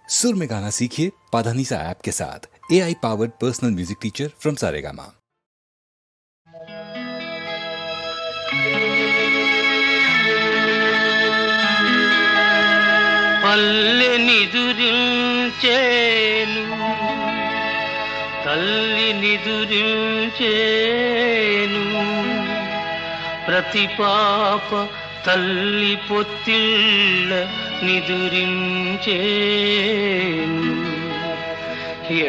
सुर में गाना सीखिए पाधानीसा ऐप के साथ। AI powered personal music teacher from Saregama. పల్లె నిదురించేను తల్లి నిదురించేను ప్రతి పాప తల్లి పొత్తిళ్ళ నిదురించేను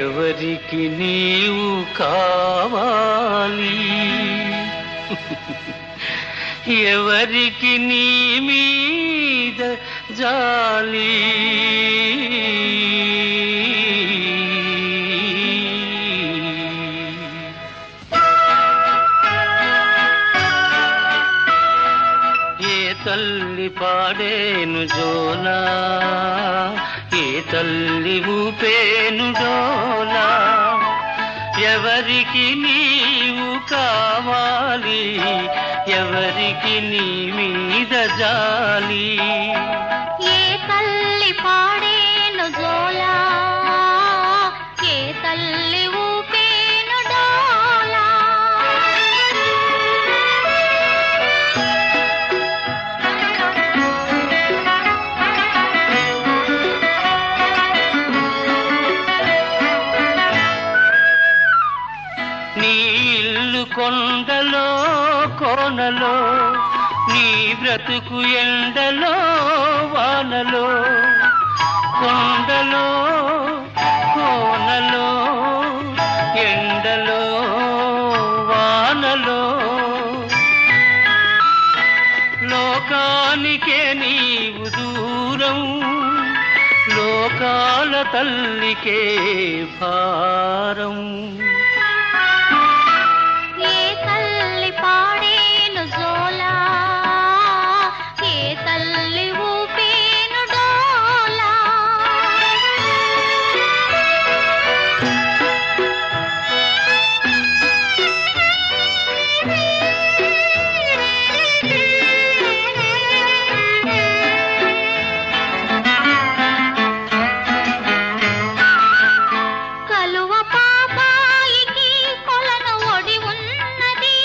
ఎవరికి నీవు కావాలి ఎవరికి నీ మీద జాలి ఏ తల్లి పాడేను జోలా ఏ తల్లి ఊపేను డోలా ఎవరికి నీవు కావాలి ఎవరికి నీ మీద జాలి ఏ తల్లి పాడేను జోలా ఏ తల్లి ఊపేను డోలా నీ ఇల్లు కొండలో కోనలో నీ బ్రతుకు ఎండలో వానలో కొండలో కోనలో ఎండలో వానలో లోకానికే నీవు దూరం లోకాల తల్లికే భారం ఏ తల్లి పాడేను జోలా ఏ తల్లి ఊపేను డోలా కలువ పాపాయికి కొలను ఒడి ఉన్నది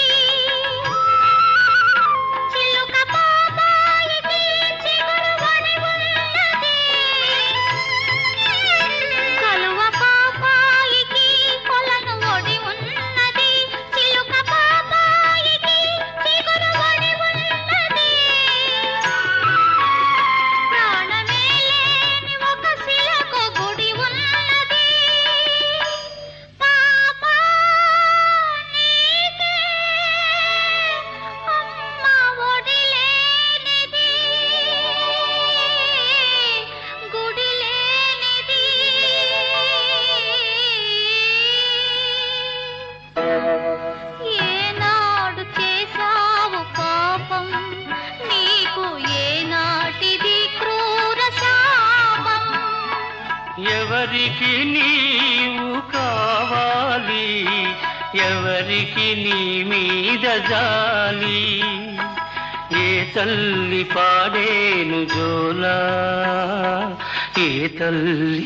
చిలుక పాపాయికి చిగురు ఒడి ఉన్నది కలువ పాపాయికి కొలను ఒడి ఉన్నది చిలుక పాపాయికి చిగురు ఒడి ఉన్నది ప్రాణమే లేని ఒక శిలకు గుడి ఉన్నది పాపా నీకే అమ్మ ఒడి లేనిది గుడి లేనిది ఏనాడు చేసావు పాపం నీకు ఏనాటిది క్రూర శాపం ఎవరికి నీవు కావాలి ఎవరికి నీ మీద జాలి ఏ తల్లి పాడేను జోలా ఏ తల్లి